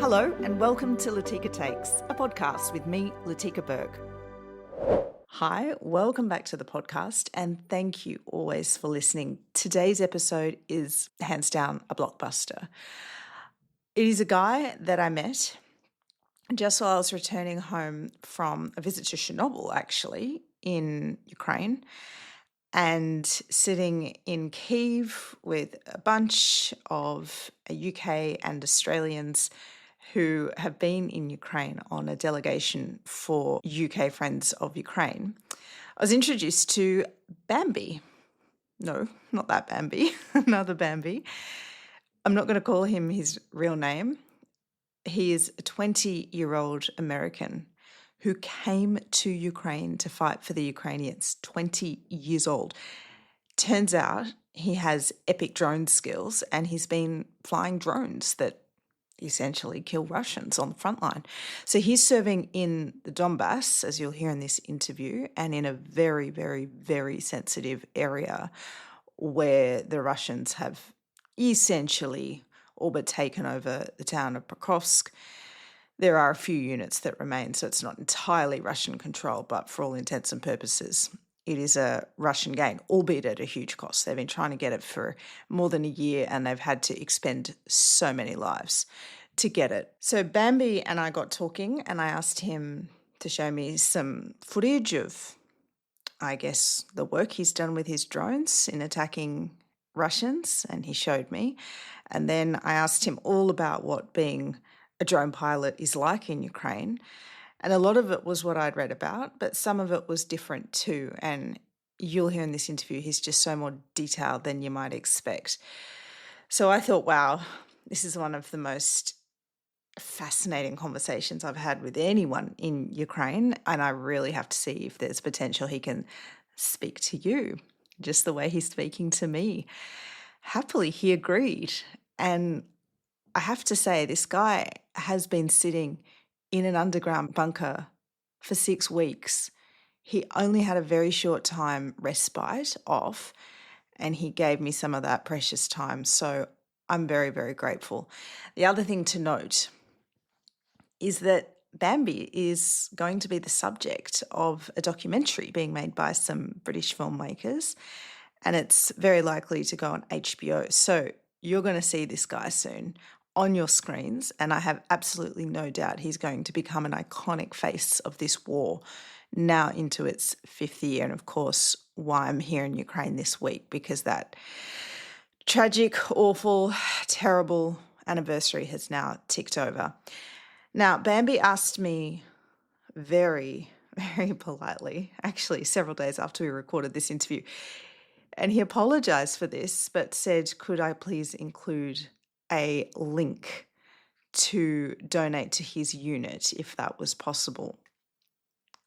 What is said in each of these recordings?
Hello and welcome to Latika Takes, a podcast with me, Latika Berg. Hi, welcome back to the podcast and thank you always for listening. Today's episode is hands down a blockbuster. It is a guy that I met just while I was returning home from a visit to Chernobyl, actually, in Ukraine, and sitting in Kyiv with a bunch of UK and Australians who have been in Ukraine on a delegation for UK Friends of Ukraine. I was introduced to Bambi. No, not that Bambi, another Bambi. I'm not going to call him his real name. He is a 20-year-old American who came to Ukraine to fight for the Ukrainians, 20 years old. Turns out he has epic drone skills and he's been flying drones that essentially kill Russians on the front line. So he's serving in the Donbas, as you'll hear in this interview, and in a very, very, very sensitive area where the Russians have essentially all but taken over the town of Pokrovsk. There are a few units that remain, so it's not entirely Russian control, but for all intents and purposes, it is a Russian gain, albeit at a huge cost. They've been trying to get it for more than a year and they've had to expend so many lives to get it. So Bambi and I got talking and I asked him to show me some footage of, I guess, the work he's done with his drones in attacking Russians, and he showed me. And then I asked him all about what being a drone pilot is like in Ukraine. And a lot of it was what I'd read about, but some of it was different too. And you'll hear in this interview, he's just so more detailed than you might expect. So I thought, wow, this is one of the most fascinating conversations I've had with anyone in Ukraine. And I really have to see if there's potential he can speak to you, just the way he's speaking to me. Happily, he agreed. And I have to say, this guy has been sitting in an underground bunker for 6 weeks. He only had a very short time respite off, and he gave me some of that precious time. So I'm very, very grateful. The other thing to note is that Bambi is going to be the subject of a documentary being made by some British filmmakers, and it's very likely to go on HBO. So you're going to see this guy soon on your screens, and I have absolutely no doubt he's going to become an iconic face of this war now into its 5th year. And of course, why I'm here in Ukraine this week, because that tragic, awful, terrible anniversary has now ticked over. Now, Bambi asked me very, very politely, actually several days after we recorded this interview, and he apologised for this, but said, could I please include a link to donate to his unit if that was possible.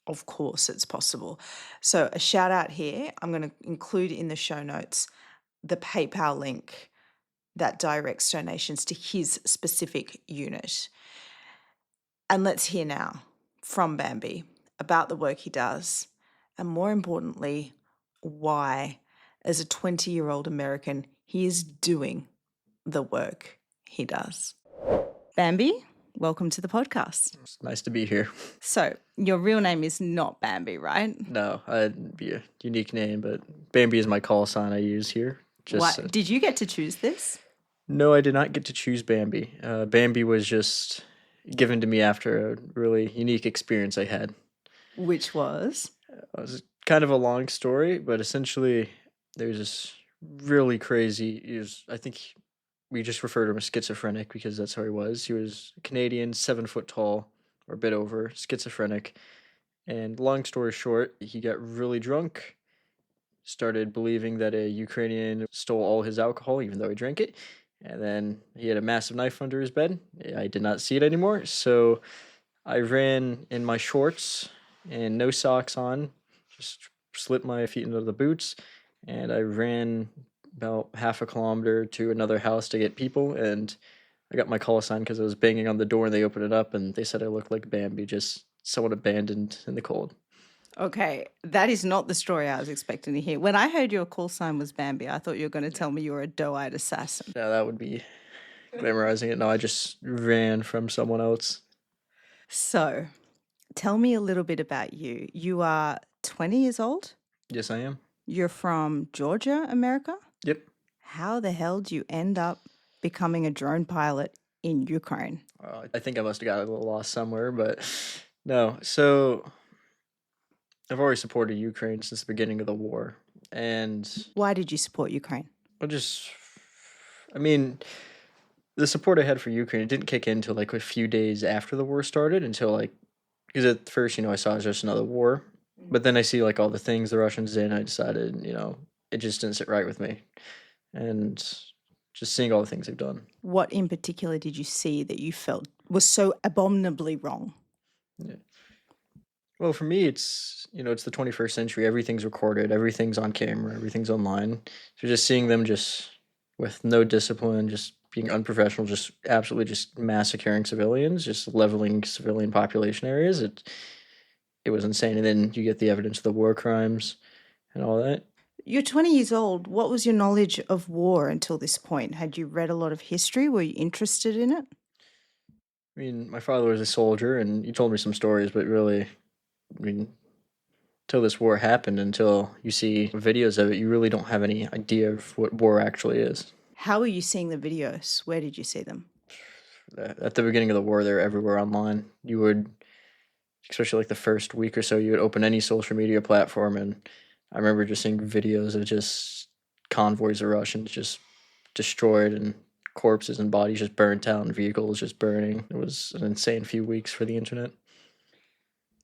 Of course it's possible. So a shout out here, I'm going to include in the show notes the PayPal link that directs donations to his specific unit. And let's hear now from Bambi about the work he does, and more importantly, why, as a 20-year-old American, he is doing the work he does. Bambi, welcome to the podcast. It's nice to be here. So your real name is not Bambi, right? No, it'd be a unique name, but Bambi is my call sign I use here. What? Did you get to choose this? No, I did not get to choose Bambi. Bambi was just given to me after a really unique experience I had. Which was? It was kind of a long story, but essentially there's this really crazy, I think we just refer to him as schizophrenic because that's how he was. He was Canadian, 7 foot tall, or a bit over, schizophrenic. And long story short, he got really drunk, started believing that a Ukrainian stole all his alcohol, even though he drank it. And then he had a massive knife under his bed. I did not see it anymore. So I ran in my shorts and no socks on, just slipped my feet into the boots, and I ran about half a kilometer to another house to get people, and I got my call sign because I was banging on the door and they opened it up and they said I looked like Bambi, just somewhat abandoned in the cold. Okay, that is not the story I was expecting to hear. When I heard your call sign was Bambi, I thought you were going to tell me you were a doe-eyed assassin. No, that would be glamorizing it. No, I just ran from someone else. So, tell me a little bit about you. You are 20 years old. Yes, I am. You're from Georgia, America. Yep. How the hell do you end up becoming a drone pilot in Ukraine? I think I must have got a little lost somewhere, but no. So I've always supported Ukraine since the beginning of the war. And Why did you support Ukraine? I just, I mean, the support I had for Ukraine didn't kick in until like a few days after the war started, until like, because at first, I saw it as just another war. But then I see like all the things the Russians did, and I decided, it just didn't sit right with me. And just seeing all the things they've done. What in particular did you see that you felt was so abominably wrong? Yeah. Well, for me, it's the 21st century. Everything's recorded, everything's on camera, everything's online. So just seeing them just with no discipline, just being unprofessional, just absolutely just massacring civilians, just leveling civilian population areas. It was insane. And then you get the evidence of the war crimes and all that. You're 20 years old. What was your knowledge of war until this point? Had you read a lot of history? Were you interested in it? I mean, my father was a soldier, and he told me some stories, but really, I mean, until this war happened, until you see videos of it, you really don't have any idea of what war actually is. How were you seeing the videos? Where did you see them? At the beginning of the war, they're everywhere online. You would, especially like the first week or so, you would open any social media platform, and I remember just seeing videos of just convoys of Russians just destroyed and corpses and bodies just burnt out and vehicles just burning. It was an insane few weeks for the internet.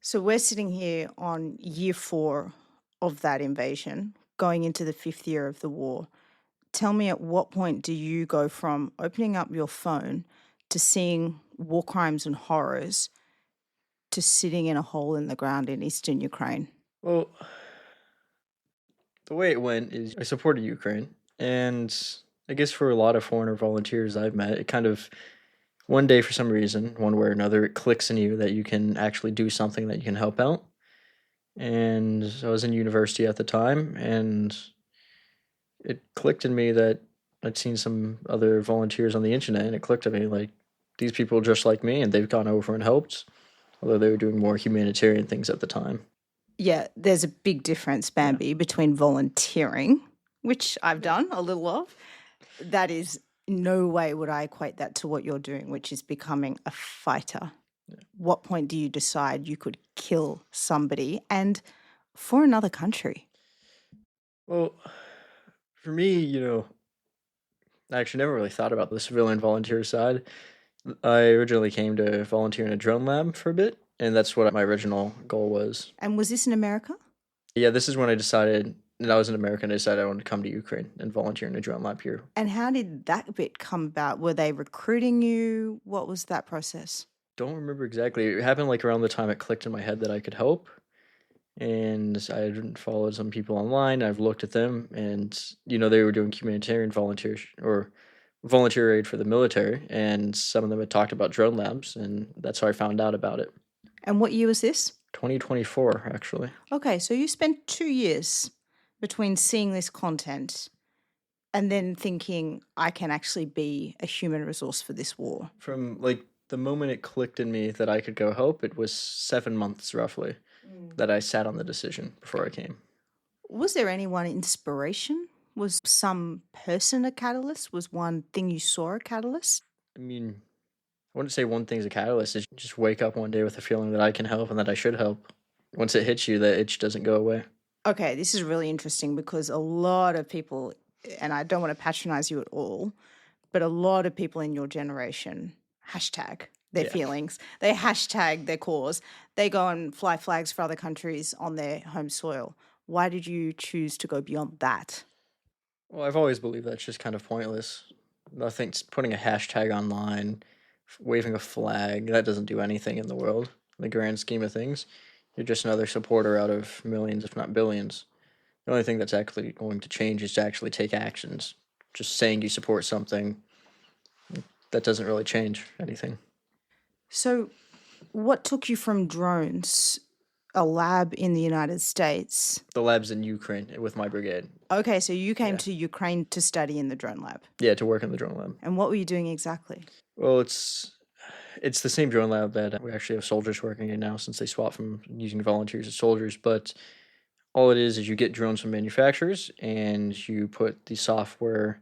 So we're sitting here on year 4 of that invasion, going into the 5th year of the war. Tell me, at what point do you go from opening up your phone to seeing war crimes and horrors to sitting in a hole in the ground in eastern Ukraine? Well, the way it went is I supported Ukraine, and I guess for a lot of foreigner volunteers I've met, it kind of one day for some reason, one way or another, it clicks in you that you can actually do something that you can help out. And I was in university at the time, and it clicked in me that I'd seen some other volunteers on the internet, and it clicked in me like these people are just like me, and they've gone over and helped, although they were doing more humanitarian things at the time. Yeah, there's a big difference, Bambi, between volunteering, which I've done a little of. That is, no way would I equate that to what you're doing, which is becoming a fighter. What point do you decide you could kill somebody and for another country? Well, for me, I actually never really thought about the civilian volunteer side. I originally came to volunteer in a drone lab for a bit, and that's what my original goal was. And was this in America? Yeah, this is when I decided that I was in America and I decided I wanted to come to Ukraine and volunteer in a drone lab here. And how did that bit come about? Were they recruiting you? What was that process? Don't remember exactly. It happened like around the time it clicked in my head that I could help. And I had followed some people online. I've looked at them, and they were doing humanitarian volunteers or volunteer aid for the military, and some of them had talked about drone labs, and that's how I found out about it. And what year was this? 2024, actually. Okay, so you spent 2 years between seeing this content and then thinking, I can actually be a human resource for this war. From like the moment it clicked in me that I could go help, it was 7 months roughly that I sat on the decision before I came. Was there any one inspiration? Was some person a catalyst? Was one thing you saw a catalyst? I mean, I wouldn't say one thing's a catalyst. Is just wake up one day with a feeling that I can help and that I should help. Once it hits you, that itch doesn't go away. Okay, this is really interesting because a lot of people, and I don't want to patronize you at all, but a lot of people in your generation hashtag their feelings. They hashtag their cause. They go and fly flags for other countries on their home soil. Why did you choose to go beyond that? Well, I've always believed that's just kind of pointless. Putting a hashtag online, waving a flag, that doesn't do anything in the world. In the grand scheme of things, you're just another supporter out of millions, if not billions. The only thing that's actually going to change is to actually take actions. Just saying you support something, that doesn't really change anything. So what took you from drones a lab in the United States. The lab's in Ukraine with my brigade. Okay, so you came Yeah. to Ukraine to study in the drone lab. Yeah, to work in the drone lab. And what were you doing exactly? Well, it's the same drone lab that we actually have soldiers working in now, since they swapped from using volunteers as soldiers. But all it is you get drones from manufacturers and you put the software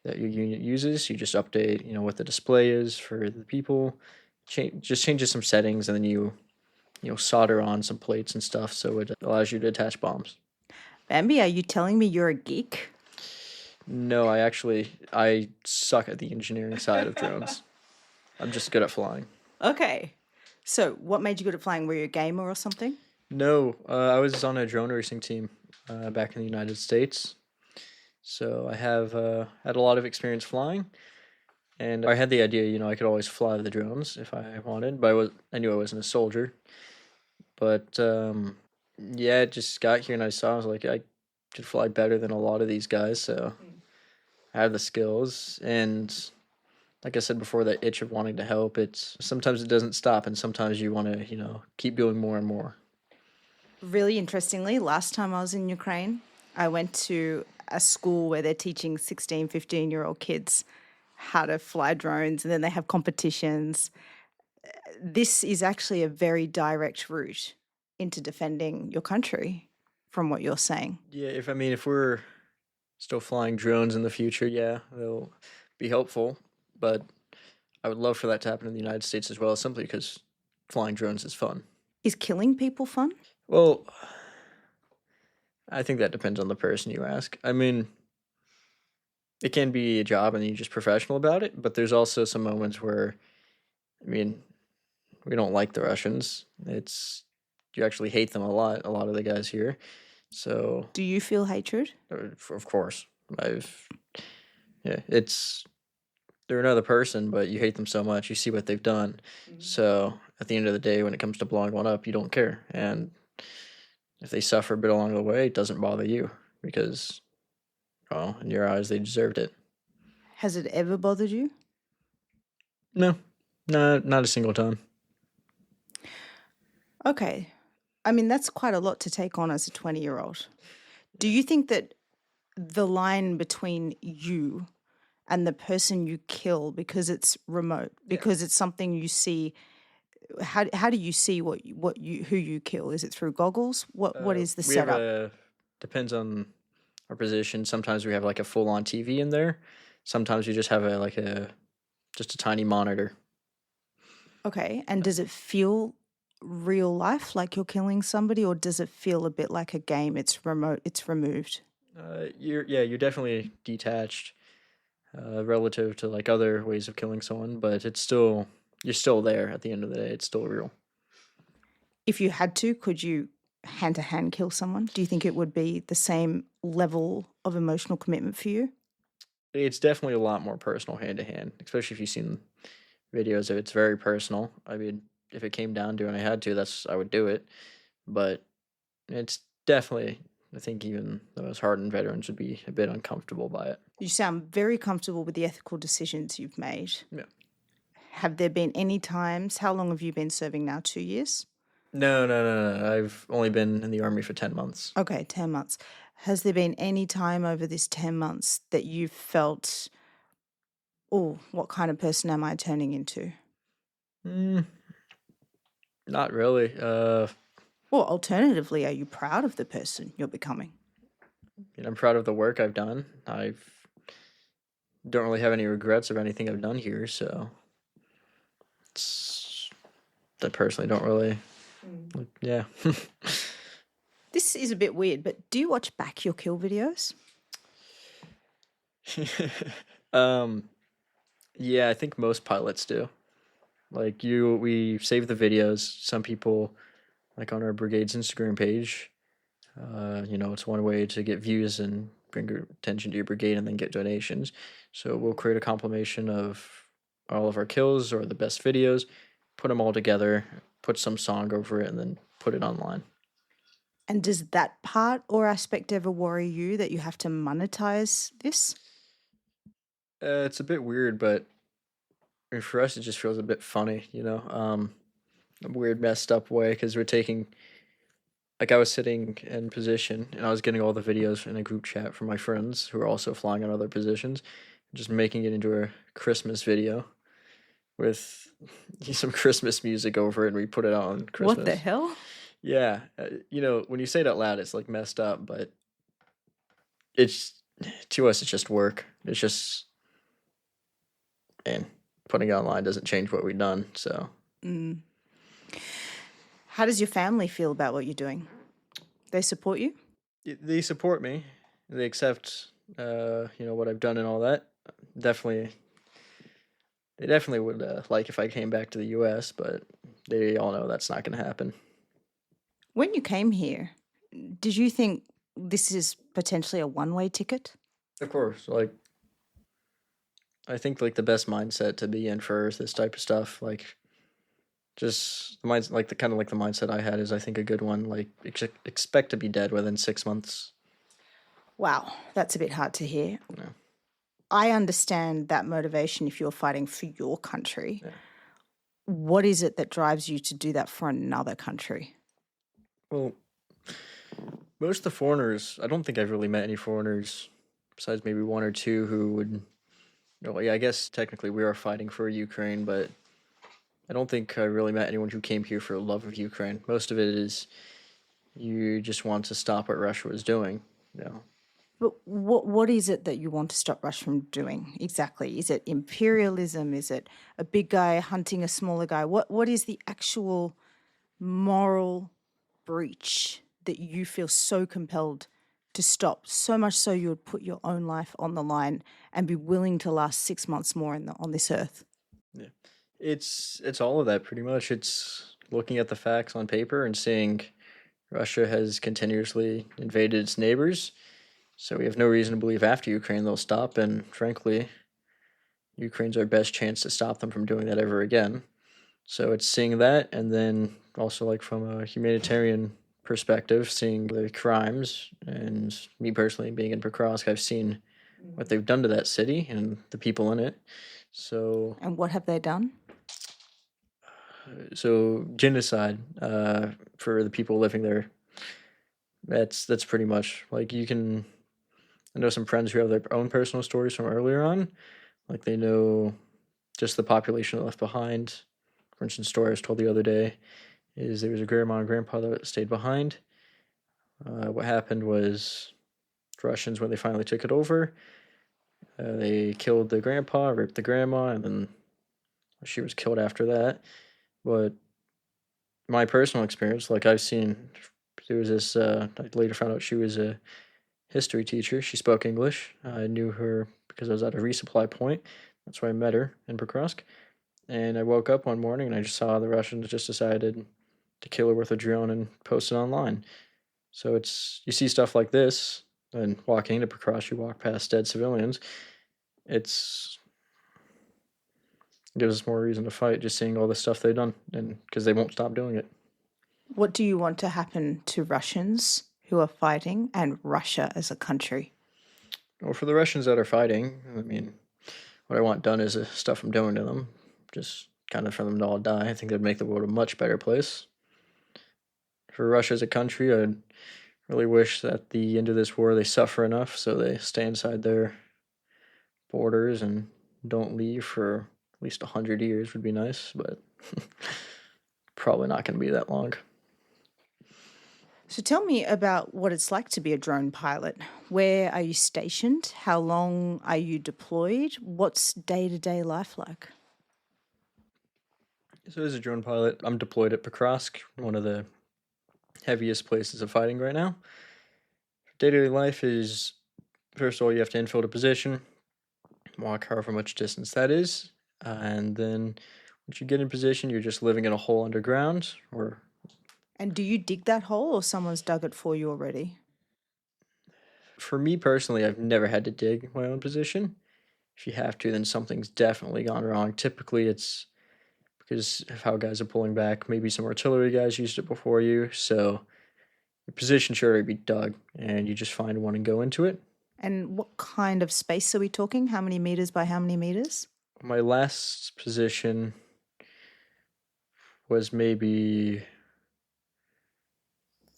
that your unit uses. You just update, what the display is for the people. Just changes some settings, and then you solder on some plates and stuff, so it allows you to attach bombs. Bambi, are you telling me you're a geek? No, I suck at the engineering side of drones. I'm just good at flying. Okay. So what made you good at flying? Were you a gamer or something? No, I was on a drone racing team back in the United States. So I have had a lot of experience flying. And I had the idea, I could always fly the drones if I wanted, but I knew I wasn't a soldier. But yeah, it just got here and I was like, I could fly better than a lot of these guys, so I have the skills. And like I said before, that itch of wanting to help, sometimes it doesn't stop, and sometimes you want to, keep doing more and more. Really interestingly, last time I was in Ukraine, I went to a school where they're teaching 16, 15-year-old kids how to fly drones, and then they have competitions. This is actually a very direct route into defending your country, from what you're saying. Yeah, if we're still flying drones in the future, yeah, they'll be helpful. But I would love for that to happen in the United States as well, simply because flying drones is fun. Is killing people fun? Well, I think that depends on the person you ask. I mean, it can be a job and you're just professional about it, but there's also some moments where, we don't like the Russians. You actually hate them a lot of the guys here. So, Do you feel hatred? of course, they're another person, but you hate them so much. You see what they've done. So at the end of the day, when it comes to blowing one up, you don't care. And if they suffer a bit along the way, it doesn't bother you because, well, in your eyes, they deserved it. Has it ever bothered you? No, not a single time. Okay. I mean, that's quite a lot to take on as a 20-year-old. Do you think that the line between you and the person you kill, because it's remote, because it's something you see, how do you see who you kill? Is it through goggles? What is the setup? Depends on our position. Sometimes we have like a full-on TV in there. Sometimes we just have just a tiny monitor. Okay. And does it feel real life, like you're killing somebody, or does it feel a bit like a game? It's remote, it's removed. You're definitely detached relative to like other ways of killing someone, but you're still there at the end of the day. It's still real. If you had to, could you hand to hand kill someone? Do you think it would be the same level of emotional commitment for you? It's definitely a lot more personal hand to hand, especially if you've seen videos of it. It's very personal. I mean, if it came down to it and I had to, I would do it. But it's definitely, I think even the most hardened veterans would be a bit uncomfortable by it. You sound very comfortable with the ethical decisions you've made. Yeah. Have there been any times, how long have you been serving now? 2 years? No. I've only been in the Army for 10 months. Okay, 10 months. Has there been any time over this 10 months that you felt, oh, what kind of person am I turning into? Not really. Or alternatively, are you proud of the person you're becoming? I'm proud of the work I've done. I don't really have any regrets of anything I've done here, so I personally don't really. Yeah. This is a bit weird, but do you watch back your kill videos? Yeah, I think most pilots do. Like we save the videos. Some people, like on our brigade's Instagram page, it's one way to get views and bring attention to your brigade and then get donations. So we'll create a compilation of all of our kills or the best videos, put them all together, put some song over it, and then put it online. And does that part or aspect ever worry you, that you have to monetize this? It's a bit weird, but for us, it just feels a bit funny, a weird, messed up way, because we're taking like I was sitting in position and I was getting all the videos in a group chat from my friends who are also flying on other positions, just making it into a Christmas video with some Christmas music over it, and we put it out on What the Christmas. hell? Yeah, when you say it out loud, it's like messed up, but it's to us, it's just work. It's just, and putting it online doesn't change what we've done. So Mm. How does your family feel about what you're doing? They support you? they support me. They accept, what I've done and all that. Definitely, they definitely would like if I came back to the U.S., but they all know that's not going to happen. When you came here, did you think this is potentially a one-way ticket? Of course, like I think like the best mindset to be in for this type of stuff, like just the mind, like the kind of like the mindset I had is I think a good one. Like expect to be dead within 6 months. Wow, that's a bit hard to hear. Yeah. I understand that motivation if you're fighting for your country. Yeah. What is it that drives you to do that for another country? Well, most of the foreigners, I don't think I've really met any foreigners besides maybe one or two who would. Yeah, I guess technically we are fighting for Ukraine, but I don't think I really met anyone who came here for love of Ukraine. Most of it is you just want to stop what Russia was doing. You know, But what is it that you want to stop Russia from doing exactly? Is it imperialism? Is it a big guy hunting a smaller guy? What is the actual moral breach that you feel so compelled to stop? So much so you would put your own life on the line and be willing to last 6 months more on this earth. yeah, it's all of that pretty much. It's looking at the facts on paper and seeing Russia has continuously invaded its neighbors, so we have no reason to believe after Ukraine they'll stop. And frankly, Ukraine's our best chance to stop them from doing that ever again. So it's seeing that, and then also like from a humanitarian perspective, seeing the crimes, and me personally being in Pokrovsk, I've seen what they've done to that city and the people in it. So, And what have they done? genocide for the people living there. That's pretty much like you can. I know some friends who have their own personal stories from earlier on, like they know just the population left behind. For instance, story I was told the other day is there was a grandma and grandpa that stayed behind. What happened was Russians, when they finally took it over, they killed the grandpa, raped the grandma, and then she was killed after that. But my personal experience, like I've seen, there was this. I later found out she was a history teacher. She spoke English. I knew her because I was at a resupply point. That's where I met her in Pokrovsk. And I woke up one morning and I just saw the Russians just decided to kill her with a drone and post it online. So you see stuff like this, and walking into Pokrovsk, you walk past dead civilians. It gives us more reason to fight, just seeing all the stuff they've done, and because they won't stop doing it. What do you want to happen to Russians who are fighting and Russia as a country? Well, for the Russians that are fighting, I mean, what I want done is the stuff I'm doing to them, just kind of for them to all die. I think that'd make the world a much better place. For Russia as a country, I'd really wish that at the end of this war they suffer enough so they stay inside their borders and don't leave for at least 100 years would be nice, but probably not going to be that long. So tell me about what it's like to be a drone pilot. Where are you stationed? How long are you deployed? What's day-to-day life like? So as a drone pilot, I'm deployed at Pokrovsk, one of the heaviest places of fighting right now. Day-to-day life is, first of all, you have to infield a position, walk however much distance that is, and then once you get in position, you're just living in a hole underground. And do you dig that hole or someone's dug it for you already? For me personally, I've never had to dig my own position. If you have to, then something's definitely gone wrong. Typically, it's because of how guys are pulling back. Maybe some artillery guys used it before you, so your position should already be dug, and you just find one and go into it. And what kind of space are we talking? How many meters by how many meters? My last position was maybe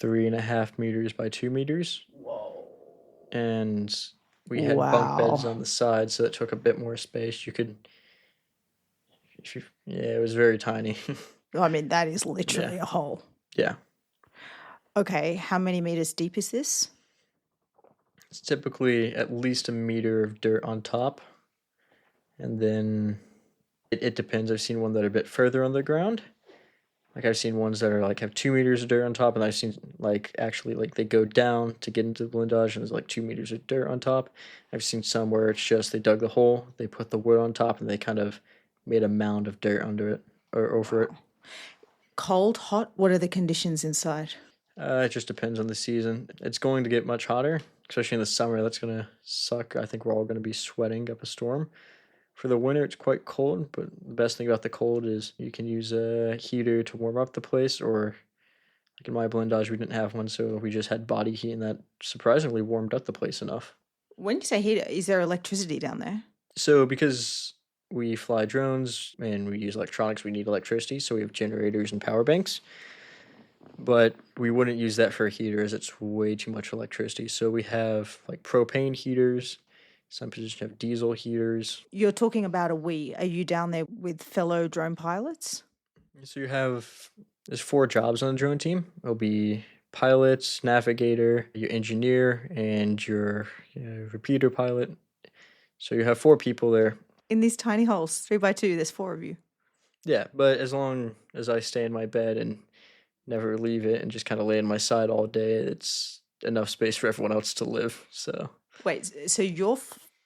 3.5 meters by 2 meters. Whoa. And we had bunk beds Wow. on the side, so it took a bit more space. Yeah, it was very tiny. I mean, that is Yeah. literally a hole. Yeah. Okay, how many meters deep is this? It's typically at least a meter of dirt on top. And then it depends. I've seen one that are a bit further on the ground. Like I've seen ones that are like have 2 meters of dirt on top, and I've seen like actually like they go down to get into the blindage, and there's like 2 meters of dirt on top. I've seen some where it's just they dug the hole, they put the wood on top, and they kind of made a mound of dirt under it or over it. Cold, hot? What are the conditions inside? It just depends on the season. It's going to get much hotter, especially in the summer. That's gonna suck. I think we're all gonna be sweating up a storm. For the winter, it's quite cold, but the best thing about the cold is you can use a heater to warm up the place, or like in my blindage, we didn't have one, so we just had body heat, and that surprisingly warmed up the place enough. When you say heater, is there electricity down there? So because we fly drones and we use electronics, we need electricity, so we have generators and power banks. But we wouldn't use that for a heater as it's way too much electricity. So we have like propane heaters. Some positions have diesel heaters. You're talking about a we. Are you down there with fellow drone pilots? So there's 4 jobs on the drone team. It'll be pilots, navigator, your engineer, and your repeater pilot. So you have 4 people there. In these tiny holes, 3 by 2, there's 4 of you. Yeah, but as long as I stay in my bed and never leave it and just kind of lay on my side all day, it's enough space for everyone else to live. So Wait, so you're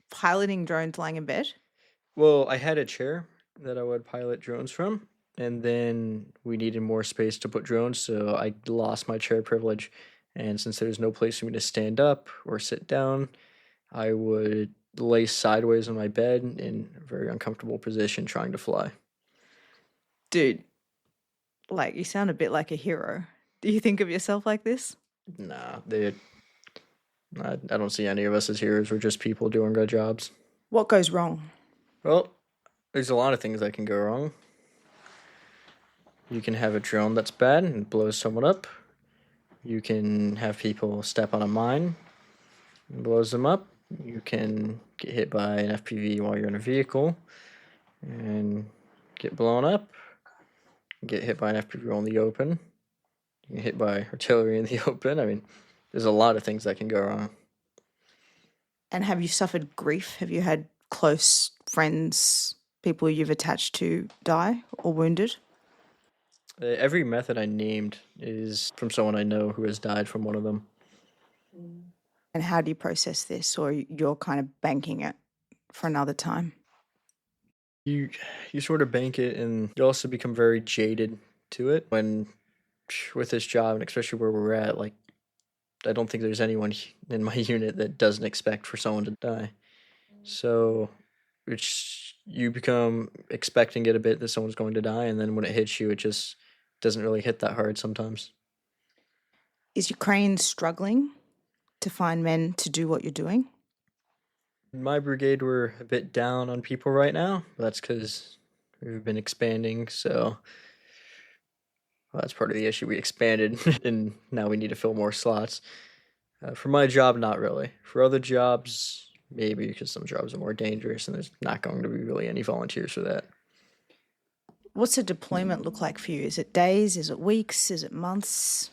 piloting drones lying in bed? well, I had a chair that I would pilot drones from, and then we needed more space to put drones, so I lost my chair privilege. And since there's no place for me to stand up or sit down, I would lay sideways on my bed in a very uncomfortable position trying to fly. Dude, like you sound a bit like a hero. Do you think of yourself like this? Nah, I don't see any of us as heroes. We're just people doing good jobs. What goes wrong? Well, there's a lot of things that can go wrong. You can have a drone that's bad and blows someone up. You can have people step on a mine and blows them up. You can get hit by an FPV while you're in a vehicle and get blown up. Get hit by an FPV in the open. You get hit by artillery in the open. I mean, there's a lot of things that can go wrong. And have you suffered grief? Have you had close friends, people you've attached to die or wounded? Every method I named is from someone I know who has died from one of them. And how do you process this, or you're kind of banking it for another time? You sort of bank it, and you also become very jaded to it when with this job, and especially where we're at. Like, I don't think there's anyone in my unit that doesn't expect for someone to die. So you become expecting it a bit that someone's going to die, and then when it hits you, it just doesn't really hit that hard sometimes. Is Ukraine struggling to find men to do what you're doing? In my brigade, we're a bit down on people right now. That's because we've been expanding, so that's part of the issue. We expanded, and now we need to fill more slots. For my job, not really. For other jobs, maybe, because some jobs are more dangerous, and there's not going to be really any volunteers for that. What's a deployment look like for you? Is it days? Is it weeks? Is it months?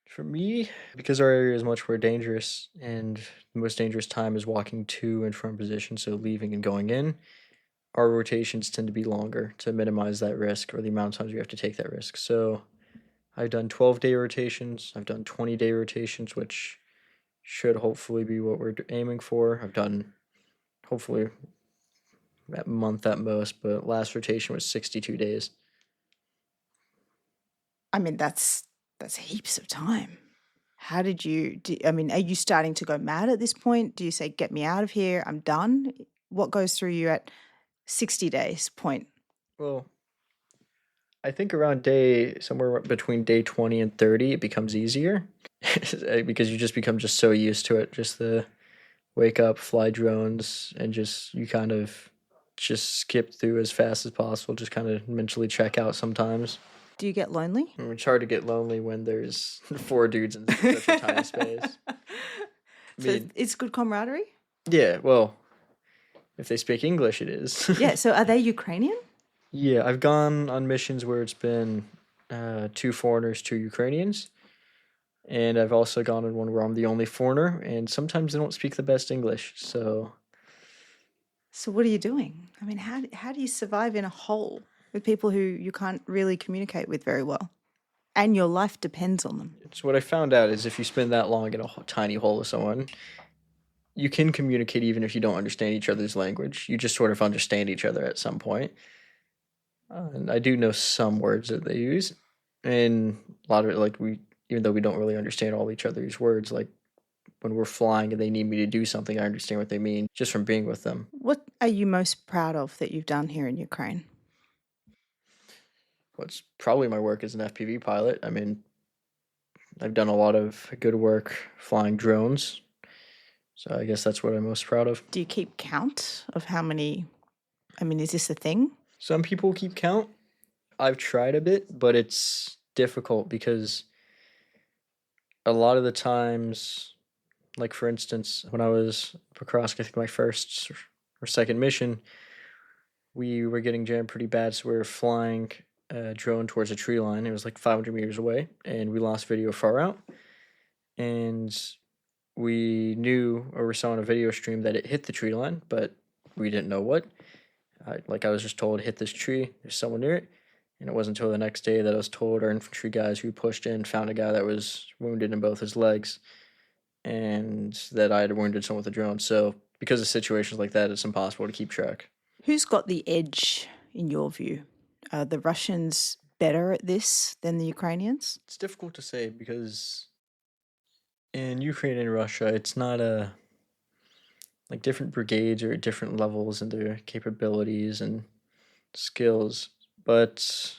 For me, because our area is much more dangerous, and the most dangerous time is walking to and from position, so leaving and going in, our rotations tend to be longer to minimize that risk or the amount of times we have to take that risk. So I've done 12-day rotations. I've done 20-day rotations, which should hopefully be what we're aiming for. I've done hopefully a month at most, but last rotation was 62 days. I mean, that's heaps of time. How did you I mean, are you starting to go mad at this point? Do you say, get me out of here, I'm done? What goes through you at 60 days point? Well, I think around somewhere between day 20 and 30, it becomes easier because you just become so used to it. Just the wake up, fly drones, and you kind of just skip through as fast as possible, just kind of mentally check out sometimes. Do you get lonely? It's hard to get lonely when there's four dudes in such a tiny space. I So mean, it's good camaraderie? yeah, well, if they speak English, it is. Yeah, so are they Ukrainian? Yeah, I've gone on missions where it's been two foreigners, two Ukrainians. And I've also gone on one where I'm the only foreigner, and sometimes they don't speak the best English. So So what are you doing? I mean, how do you survive in a hole with people who you can't really communicate with very well? And your life depends on them. it's what I found out is if you spend that long in a tiny hole with someone, you can communicate even if you don't understand each other's language. You just sort of understand each other at some point. And I do know some words that they use, and a lot of it, like even though we don't really understand all each other's words, like when we're flying and they need me to do something, I understand what they mean just from being with them. What are you most proud of that you've done here in Ukraine? What's probably my work as an FPV pilot. I mean, I've done a lot of good work flying drones, so I guess that's what I'm most proud of. Do you keep count of how many? I mean, is this a thing? Some people keep count. I've tried a bit, but it's difficult because a lot of the times, like for instance, when I was Pokrovsk, I think my first or second mission, we were getting jammed pretty bad, so we were flying a drone towards a tree line. It was like 500 meters away, and we lost video far out. And we knew or we saw on a video stream that it hit the tree line, but we didn't know what. I was just told, hit this tree, there's someone near it. And it wasn't until the next day that I was told our infantry guys who pushed in found a guy that was wounded in both his legs and that I had wounded someone with a drone. So because of situations like that, it's impossible to keep track. Who's got the edge in your view? Are the Russians better at this than the Ukrainians? It's difficult to say because in Ukraine and Russia, it's not like different brigades are at different levels in their capabilities and skills. But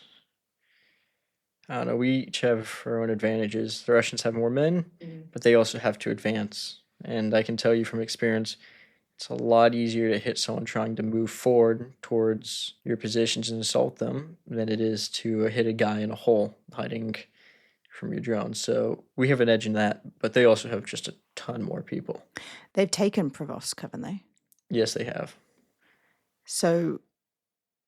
I don't know, we each have our own advantages. The Russians have more men, but they also have to advance. And I can tell you from experience, it's a lot easier to hit someone trying to move forward towards your positions and assault them than it is to hit a guy in a hole hiding from your drone. So we have an edge in that, but they also have just a ton more people. They've taken Pokrovsk, haven't they? Yes, they have. So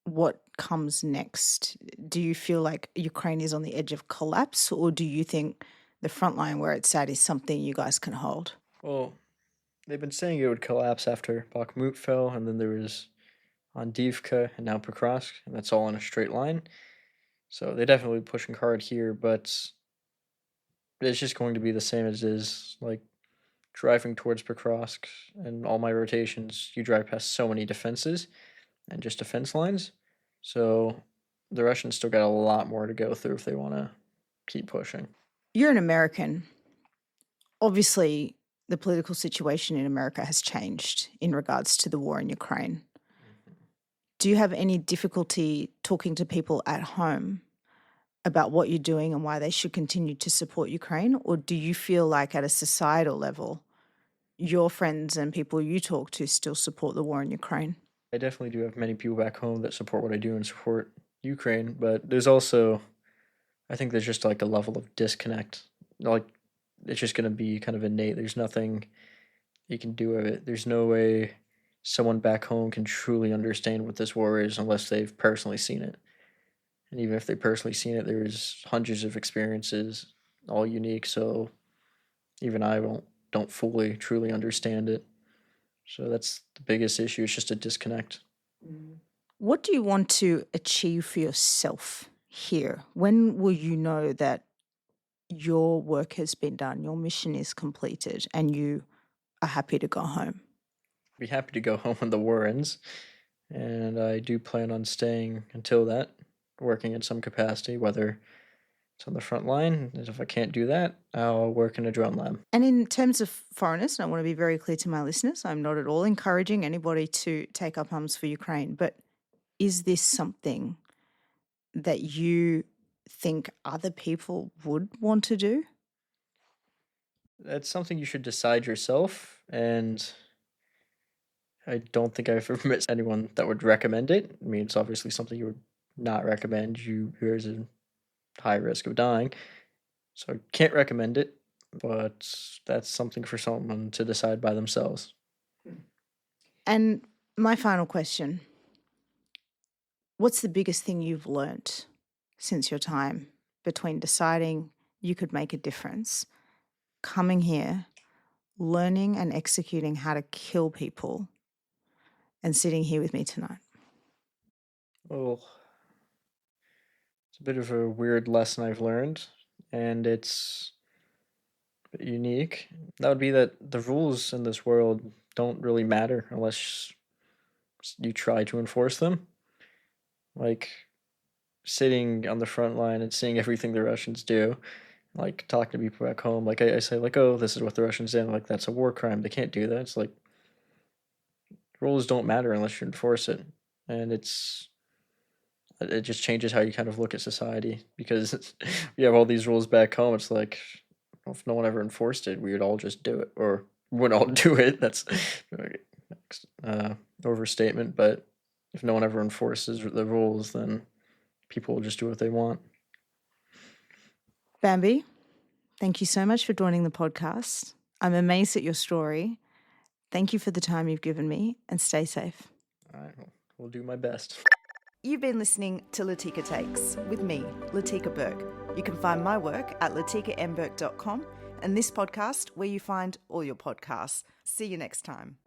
what comes next? Do you feel like Ukraine is on the edge of collapse, or do you think the front line where it's at is something you guys can hold? Well, they've been saying it would collapse after Bakhmut fell, and then there was Andivka and now Pokrovsk, and that's all in a straight line. So they're definitely pushing hard here, but it's just going to be the same as it is. Like driving towards Pokrovsk and all my rotations, you drive past so many defenses and just defense lines. So the Russians still got a lot more to go through if they want to keep pushing. You're an American. Obviously, the political situation in America has changed in regards to the war in Ukraine. Do you have any difficulty talking to people at home about what you're doing and why they should continue to support Ukraine? Or do you feel like at a societal level, your friends and people you talk to still support the war in Ukraine? I definitely do have many people back home that support what I do and support Ukraine, but there's also, I think there's just like a level of disconnect. Like it's just going to be kind of innate. There's nothing you can do with it. There's no way someone back home can truly understand what this war is unless they've personally seen it. And even if they've personally seen it, there's hundreds of experiences, all unique. So even I don't fully truly understand it. So that's the biggest issue. It's just a disconnect. What do you want to achieve for yourself here? When will you know that your work has been done, your mission is completed, and you are happy to go home? Be happy to go home when the war ends. And I do plan on staying until that, working in some capacity, whether it's on the front line. And if I can't do that, I'll work in a drone lab. And in terms of foreigners, and I want to be very clear to my listeners, I'm not at all encouraging anybody to take up arms for Ukraine, but is this something that you think other people would want to do? That's something you should decide yourself, and I don't think I've ever met anyone that would recommend it. I mean, it's obviously something you would not recommend. You're as a high risk of dying. So I can't recommend it, but that's something for someone to decide by themselves. And my final question, what's the biggest thing you've learnt since your time between deciding you could make a difference, coming here, learning and executing how to kill people, and sitting here with me tonight? Well, it's a bit of a weird lesson I've learned, and it's a bit unique. That would be that the rules in this world don't really matter unless you try to enforce them. Like sitting on the front line and seeing everything the Russians do, like talking to people back home, like I say, like, oh, this is what the Russians did, like that's a war crime. They can't do that. It's like rules don't matter unless you enforce it, and it just changes how you kind of look at society because we have all these rules back home. It's like if no one ever enforced it, we would all just do it, or wouldn't all do it. That's overstatement, but if no one ever enforces the rules, then people will just do what they want. Bambi, thank you so much for joining the podcast. I'm amazed at your story. Thank you for the time you've given me, and stay safe. All right, we'll do my best. You've been listening to Latika Takes with me, Latika Burke. You can find my work at latikambirk.com and this podcast where you find all your podcasts. See you next time.